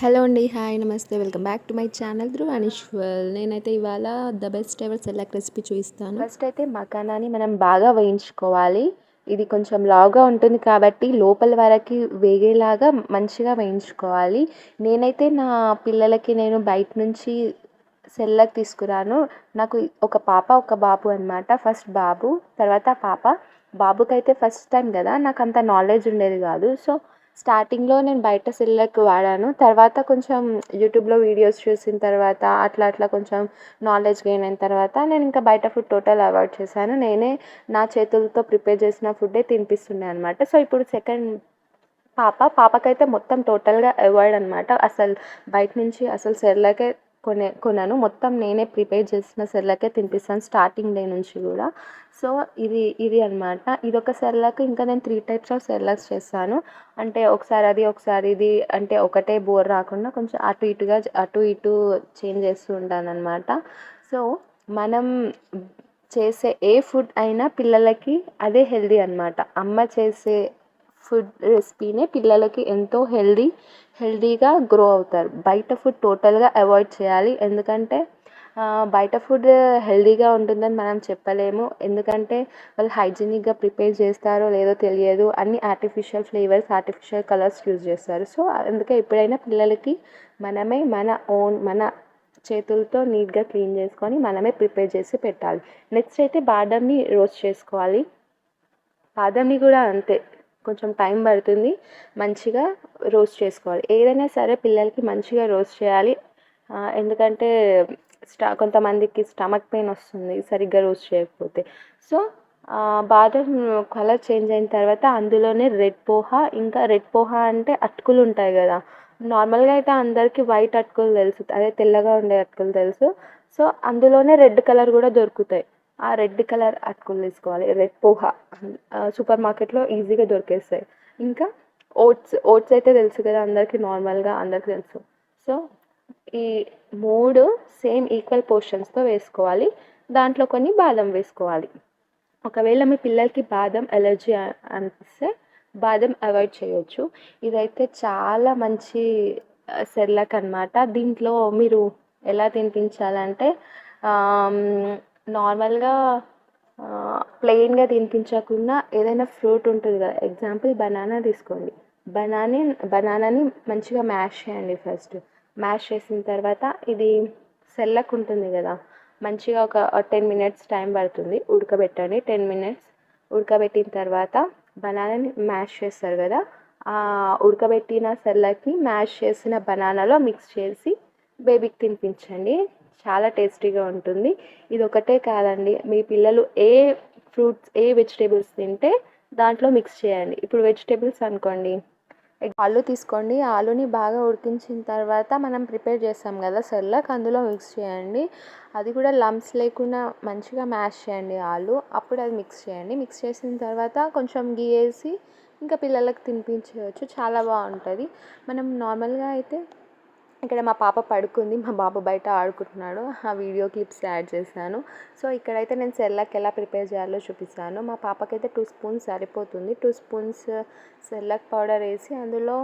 Hello అండి. Hi. నమస్తే. Welcome back to my channel Dhruv Aneeshwal. నేనైతే ఇవాళ the best ever Cerelac recipe చూపిస్తాను. ఫస్ట్ అయితే మకానాని మనం బాగా వేయించుకోవాలి. ఇది కొంచెం లావుగా ఉంటుంది కాబట్టి లోపల వరకు వేగేలాగా మంచిగా వేయించుకోవాలి. నేనైతే నా పిల్లలకి నేను బయట నుంచి సెర్లాక్ తీసుకురాను. నాకు ఒక పాప ఒక బాబు అనమాట. ఫస్ట్ బాబు, తర్వాత పాప. బాబుకైతే ఫస్ట్ టైం కదా, నాకు అంత నాలెడ్జ్ ఉండేది కాదు. సో స్టార్టింగ్లో నేను బయట సెర్లాక్ వాడాను. తర్వాత కొంచెం యూట్యూబ్లో వీడియోస్ చూసిన తర్వాత అట్లా అట్లా కొంచెం నాలెడ్జ్ గెయిన్ అయిన తర్వాత నేను ఇంకా బయట ఫుడ్ టోటల్ అవాయిడ్ చేశాను. నేనే నా చేతులతో ప్రిపేర్ చేసిన ఫుడ్డే తినిపిస్తుండే అనమాట. సో ఇప్పుడు సెకండ్ పాపకైతే మొత్తం టోటల్గా అవాయిడ్ అనమాట. అసలు బయట నుంచి అసలు సెర్లాకే కొనను. మొత్తం నేనే ప్రిపేర్ చేసిన సెర్లాకే తినిపిస్తాను స్టార్టింగ్ డే నుంచి కూడా. సో ఇది అనమాట. ఇదొక సెర్లాక్. ఇంకా నేను 3 టైప్స్ ఆఫ్ సెర్లాక్స్ చేస్తాను. అంటే ఒకసారి అది ఒకసారి ఇది, అంటే ఒకటే బోర్ రాకుండా కొంచెం అటు ఇటు చేంజ్ చేస్తూ ఉంటాను అనమాట. సో మనం చేసే ఏ ఫుడ్ అయినా పిల్లలకి అదే హెల్దీ అనమాట. అమ్మ చేసే ఫుడ్ రెసిపీనే పిల్లలకి ఎంతో హెల్దీగా గ్రో అవుతారు. బయట ఫుడ్ టోటల్గా అవాయిడ్ చేయాలి. ఎందుకంటే బయట ఫుడ్ హెల్దీగా ఉంటుందని మనం చెప్పలేము. ఎందుకంటే వాళ్ళు హైజీనిక్గా ప్రిపేర్ చేస్తారో లేదో తెలియదు. అన్ని artificial flavours, artificial colours use చేస్తారు. సో అందుకే ఎప్పుడైనా పిల్లలకి మనమే మన చేతులతో నీట్గా క్లీన్ చేసుకొని మనమే ప్రిపేర్ చేసి పెట్టాలి. నెక్స్ట్ అయితే బాదంని రోస్ట్ చేసుకోవాలి. బాదంని కూడా అంతే, కొంచెం టైం పడుతుంది. మంచిగా రోస్ట్ చేసుకోవాలి. ఏదైనా సరే పిల్లలకి మంచిగా రోస్ట్ చేయాలి. ఎందుకంటే కొంతమందికి స్టమక్ పెయిన్ వస్తుంది సరిగ్గా రోస్ట్ చేయకపోతే. సో బాదం కలర్ చేంజ్ అయిన తర్వాత అందులోనే రెడ్ పోహా అంటే అటుకులు ఉంటాయి కదా. నార్మల్గా అయితే అందరికీ వైట్ అటుకులు తెలుసు, అదే తెల్లగా ఉండే అటుకులు తెలుసు. సో అందులోనే రెడ్ కలర్ కూడా దొరుకుతాయి. ఆ రెడ్ కలర్ అటుకులు తీసుకోవాలి. రెడ్ పోహా సూపర్ మార్కెట్లో ఈజీగా దొరికేస్తాయి. ఇంకా ఓట్స్ అయితే తెలుసు కదా అందరికీ, నార్మల్గా అందరికీ తెలుసు. సో ఈ 3 సేమ్ ఈక్వల్ పోర్షన్స్తో వేసుకోవాలి. దాంట్లో కొన్ని బాదం వేసుకోవాలి. ఒకవేళ మీ పిల్లలకి బాదం ఎలర్జీ అనిపిస్తే బాదం అవాయిడ్ చేయొచ్చు. ఇదైతే చాలా మంచి సెర్లాక్ అనమాట. దీంట్లో మీరు ఎలా తినిపించాలంటే నార్మల్గా ప్లెయిన్గా తినిపించకుండా ఏదైనా ఫ్రూట్ ఉంటుంది కదా, ఎగ్జాంపుల్ బనానా తీసుకోండి. బనానాని మంచిగా మ్యాష్ చేయండి. ఫస్ట్ మ్యాష్ చేసిన తర్వాత ఇది సెర్లాక్ ఉంటుంది కదా, మంచిగా ఒక 10 మినిట్స్ టైం పడుతుంది ఉడకబెట్టండి. 10 మినిట్స్ ఉడకబెట్టిన తర్వాత బనానాని మ్యాష్ చేస్తారు కదా, ఆ ఉడకబెట్టిన సెర్లాక్ని మ్యాష్ చేసిన బనానాలో మిక్స్ చేసి బేబీకి తినిపించండి. చాలా టేస్టీగా ఉంటుంది. ఇది ఒకటే కాదండి, మీ పిల్లలు ఏ ఫ్రూట్స్ ఏ వెజిటేబుల్స్ తింటే దాంట్లో మిక్స్ చేయండి. ఇప్పుడు వెజిటేబుల్స్ అనుకోండి, ఆలు తీసుకోండి. ఆలుని బాగా ఉడికించిన తర్వాత మనం ప్రిపేర్ చేస్తాం కదా సెర్లాక్, అందులో మిక్స్ చేయండి. అది కూడా లంప్స్ లేకుండా మంచిగా మ్యాష్ చేయండి ఆలు. అప్పుడు అది మిక్స్ చేయండి. మిక్స్ చేసిన తర్వాత కొంచెం గీ వేసి ఇంకా పిల్లలకు తినిపించవచ్చు. చాలా బాగుంటుంది. మనం నార్మల్గా అయితే ఇక్కడ మా పాప పడుకుంది, మా బాబు బయట ఆడుకుంటున్నాడు. ఆ వీడియో క్లిప్స్ యాడ్ చేశాను. సో ఇక్కడైతే నేను సెర్లాక్ ఎలా ప్రిపేర్ చేయాలో చూపిస్తాను. మా పాపకైతే 2 స్పూన్స్ సరిపోతుంది. 2 స్పూన్స్ సెర్లాక్ పౌడర్ వేసి అందులో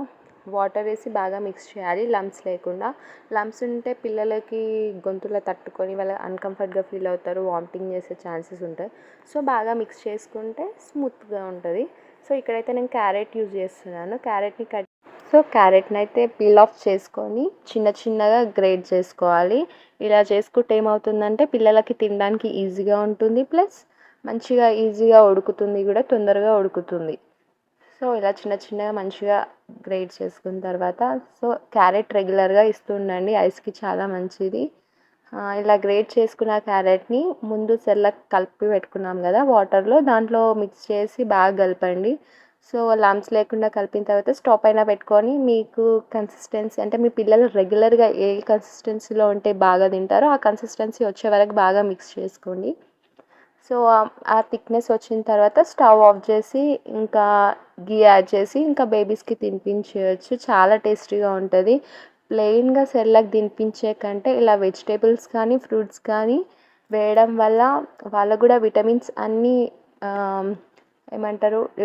వాటర్ వేసి బాగా మిక్స్ చేయాలి, లంప్స్ లేకుండా. లంప్స్ ఉంటే పిల్లలకి గొంతులో తట్టుకొని వాళ్ళు అన్కంఫర్ట్గా ఫీల్ అవుతారు, వామిటింగ్ చేసే ఛాన్సెస్ ఉంటాయి. సో బాగా మిక్స్ చేసుకుంటే స్మూత్గా ఉంటుంది. సో ఇక్కడైతే నేను క్యారెట్ యూజ్ చేస్తున్నాను. క్యారెట్ని అయితే పీల్ ఆఫ్ చేసుకొని చిన్నగా గ్రేట్ చేసుకోవాలి. ఇలా చేసుకుంటే ఏమవుతుందంటే పిల్లలకి తినడానికి ఈజీగా ఉంటుంది, ప్లస్ మంచిగా ఈజీగా ఉడుకుతుంది కూడా, తొందరగా ఉడుకుతుంది. సో ఇలా చిన్నగా మంచిగా గ్రేట్ చేసుకున్న తర్వాత, సో క్యారెట్ రెగ్యులర్గా ఇస్తుండండి, ఐస్కి చాలా మంచిది. ఇలా గ్రేట్ చేసుకున్న క్యారెట్ని ముందు సెర్లాక్ కలిపి పెట్టుకున్నాం కదా వాటర్లో, దాంట్లో మిక్స్ చేసి బాగా కలపండి. సో లంప్స్ లేకుండా కలిపిన తర్వాత స్టవ్ పైన పెట్టుకొని, మీకు కన్సిస్టెన్సీ అంటే మీ పిల్లలు రెగ్యులర్గా ఏ కన్సిస్టెన్సీలో ఉంటే బాగా తింటారో ఆ కన్సిస్టెన్సీ వచ్చే వరకు బాగా మిక్స్ చేసుకోండి. సో ఆ థిక్నెస్ వచ్చిన తర్వాత స్టవ్ ఆఫ్ చేసి ఇంకా గీ యాడ్ చేసి ఇంకా బేబీస్కి తినిపించవచ్చు. చాలా టేస్టీగా ఉంటుంది. ప్లెయిన్గా సెర్లాక్ తినిపించే కంటే ఇలా వెజిటేబుల్స్ కానీ ఫ్రూట్స్ కానీ వేయడం వల్ల వాళ్ళకు కూడా విటమిన్స్ అన్నీ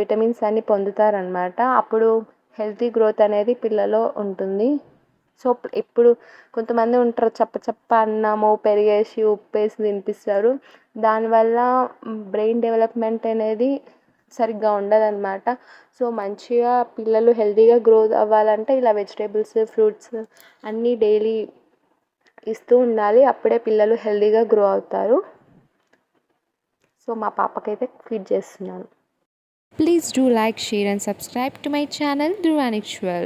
విటమిన్స్ అన్నీ పొందుతారనమాట. అప్పుడు హెల్తీ గ్రోత్ అనేది పిల్లలో ఉంటుంది. సో ఇప్పుడు కొంతమంది ఉంటారు చప్ప చప్ప అన్నము పెరిగేసి ఉప్పేసి తినిపిస్తారు, దానివల్ల బ్రెయిన్ డెవలప్మెంట్ అనేది సరిగ్గా ఉండదన్నమాట. సో మంచిగా పిల్లలు హెల్తీగా గ్రో అవ్వాలంటే ఇలా వెజిటేబుల్స్ ఫ్రూట్స్ అన్నీ డైలీ ఇస్తూ ఉండాలి, అప్పుడే పిల్లలు హెల్తీగా గ్రో అవుతారు. సో మా పాపకైతే ఫీడ్ చేస్తున్నాను. Please do like, share and subscribe to my channel Dhruvanishwar.